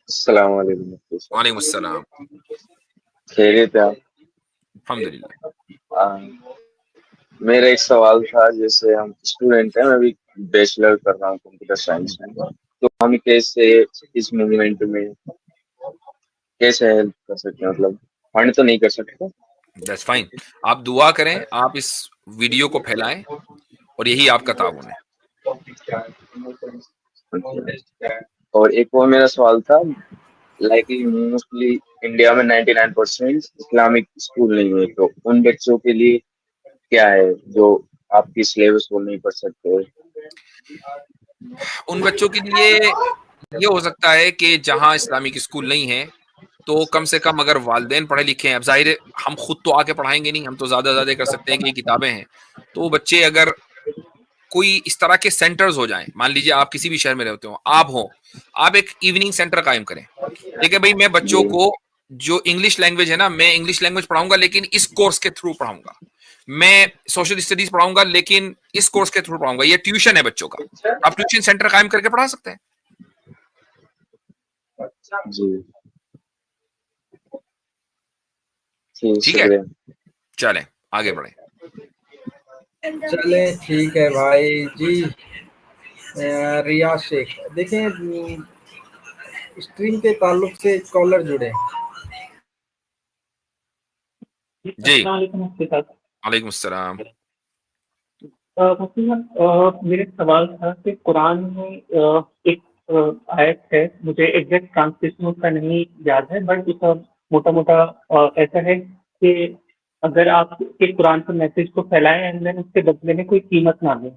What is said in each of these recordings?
السلام علیکم مفتی صاحب، وعلیکم السلام. خیریت ہے آپ؟ الحمدللہ. میرا ایک سوال تھا، جیسے ہم اسٹوڈینٹ ہیں، میں بھی بیچلر کر رہا ہوں کمپیوٹر سائنس میں، تو ہم کیسے اس موومنٹ میں کیسے ہیلپ کر سکتے ہیں؟ مطلب فنڈ تو نہیں کر سکتے. That's fine. آپ دعا کریں، آپ اس ویڈیو کو پھیلائیں، اور یہی آپ کا تعاون ہے. اور ایک وہ میرا سوال تھا، لائکلی موسٹلی انڈیا میں 99% اسلامک اسکول نہیں ہوئے، تو ان بچوں کے لیے کیا ہے جو آپ کی سلیبس کو نہیں پڑھ سکتے؟ ان بچوں کے لیے یہ ہو سکتا ہے کہ جہاں اسلامک اسکول نہیں ہے تو کم سے کم اگر والدین پڑھے لکھے ہیں، اب ظاہر ہے ہم خود تو آ کے پڑھائیں گے نہیں، ہم تو زیادہ زیادہ کر سکتے ہیں کہ یہ کتابیں ہیں، تو وہ بچے اگر کوئی اس طرح کے سینٹرز ہو جائیں، مان لیجیے آپ کسی بھی شہر میں رہتے ہوں، آپ ایک ایوننگ سینٹر قائم کریں. دیکھیں بھائی، میں بچوں جی کو جو انگلش لینگویج ہے نا، میں انگلش لینگویج پڑھاؤں گا لیکن اس کورس کے تھرو پڑھاؤں گا. میں سوشل اسٹڈیز پڑھاؤں گا لیکن اس کورس کے تھرو پڑھاؤں گا. یہ ٹیوشن ہے بچوں کا، آپ ٹیوشن سینٹر قائم کر کے پڑھا سکتے ہیں. جی ٹھیک، ٹھیک ہے، شکریہ. چلیں آگے بڑھیں. چلیں ٹھیک ہے بھائی جی. ریاض شیخ، دیکھیں اسٹریم کے تعلق سے کالر جڑے. جی، السلام علیکم مفتی صاحب. وعلیکم السلام. مفتی صاحب، میرا سوال تھا کہ قرآن میں ایک آیت ہے، مجھے ایگزیکٹ ٹرانسلیشن اس کا نہیں یاد ہے، بٹ اس کا موٹا موٹا ایسا ہے کہ اگر آپ کے قرآن کے میسج کو پھیلائیں اینڈ دین اس کے بدلے میں کوئی قیمت نہ دیں.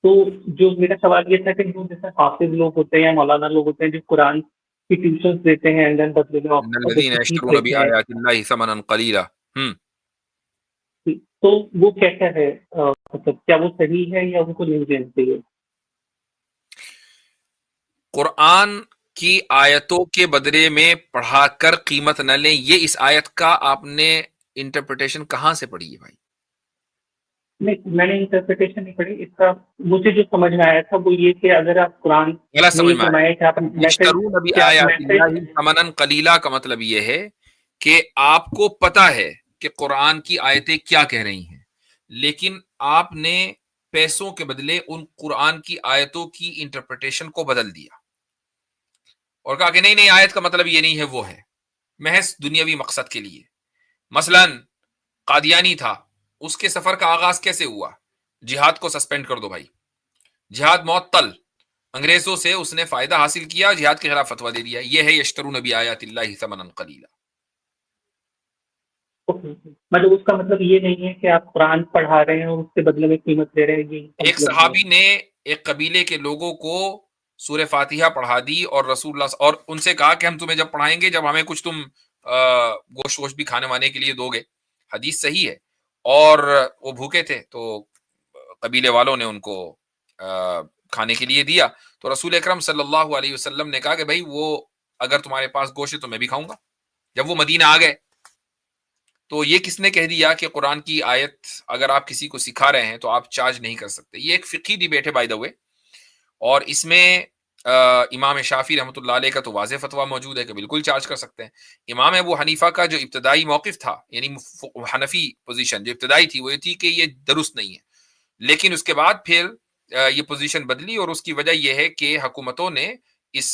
تو جو میرا سوال یہ تھا کہ جو جیسے حافظ لوگ ہوتے ہیں یا مولانا لوگ ہوتے ہیں جو قرآن کی ٹیوشنس دیتے ہیں اینڈ دین بدلے میں ان الذین سیکھ یشترون لیتے ہیں، بآیات اللہ ثمنا قلیلا. تو وہ کیسا ہے؟ مطلب کیا وہ صحیح ہے یا ان کو نہیں دینا چاہیے؟ قرآن کی آیتوں کے بدلے میں پڑھا کر قیمت نہ لیں، یہ اس آیت کا آپ نے انٹرپریٹیشن کہاں سے پڑھی ہے بھائی؟ نہیں، میں نے انٹرپریٹیشن نہیں پڑھی اس کا. مجھے جو سمجھ میں آیا تھا وہ یہ کہ اگر آپ قرآن غلط میں سمجھ یہ میں آیا. فرمائے کہ آپ یشترون بآیات اللہ ثمنا قلیلا کا مطلب یہ ہے کہ آپ کو پتا ہے کہ قرآن کی آیتیں کیا کہہ رہی ہیں، لیکن آپ نے پیسوں کے بدلے ان قرآن کی آیتوں کی انٹرپریٹیشن کو بدل دیا اور کہا کہ نہیں نہیں، آیت کا مطلب یہ نہیں ہے، وہ ہے محض دنیاوی مقصد کے لیے. مثلا قادیانی تھا، اس کے سفر کا آغاز کیسے ہوا؟ جہاد کو سسپینڈ کر دو بھائی، جہاد معطل، انگریزوں سے اس نے فائدہ حاصل کیا، جہاد کے خلاف فتویٰ دے دیا. یہ ہے یشترون بآیات اللہ ثمنا قلیلا. مطلب اس کا مطلب یہ نہیں ہے کہ آپ قرآن پڑھا رہے ہیں اور اس کے بدلے میں قیمت دے رہے ہیں، یہ ایک صحابی نے ایک قبیلے کے لوگوں کو سورہ فاتحہ پڑھا دی اور رسول اللہ اور ان سے کہا کہ ہم تمہیں جب پڑھائیں گے جب ہمیں کچھ تم گوشت ووشت بھی کھانے وانے کے لیے دو گے. حدیث صحیح ہے. اور وہ بھوکے تھے تو قبیلے والوں نے ان کو کھانے کے لیے دیا، تو رسول اکرم صلی اللہ علیہ وسلم نے کہا کہ بھائی وہ اگر تمہارے پاس گوشت ہے تو میں بھی کھاؤں گا. جب وہ مدینہ آ گئے تو یہ کس نے کہہ دیا کہ قرآن کی آیت اگر آپ کسی کو سکھا رہے ہیں تو آپ چارج نہیں کر سکتے؟ یہ ایک فقہی ڈیبیٹ ہے بائی دا وے، اور اس میں امام شافعی رحمۃ اللہ علیہ کا تو واضح فتویٰ موجود ہے کہ بالکل چارج کر سکتے ہیں. امام ابو حنیفہ کا جو ابتدائی موقف تھا، یعنی حنفی پوزیشن جو ابتدائی تھی، وہ یہ تھی کہ یہ درست نہیں ہے، لیکن اس کے بعد پھر یہ پوزیشن بدلی، اور اس کی وجہ یہ ہے کہ حکومتوں نے اس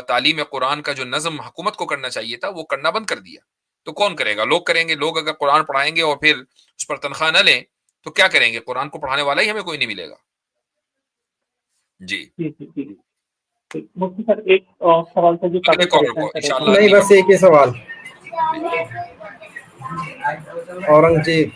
تعلیم قرآن کا جو نظم حکومت کو کرنا چاہیے تھا وہ کرنا بند کر دیا. تو کون کرے گا؟ لوگ کریں گے. لوگ اگر قرآن پڑھائیں گے اور پھر اس پر تنخواہ نہ لیں تو کیا کریں گے؟ قرآن کو پڑھانے والا ہی ہمیں کوئی نہیں ملے گا. جی مفتی صاحب ایک سوال تھا جو کافی پریشان کر رہا تھا. نہیں، بس ایک ہی سوال. اورنگزیب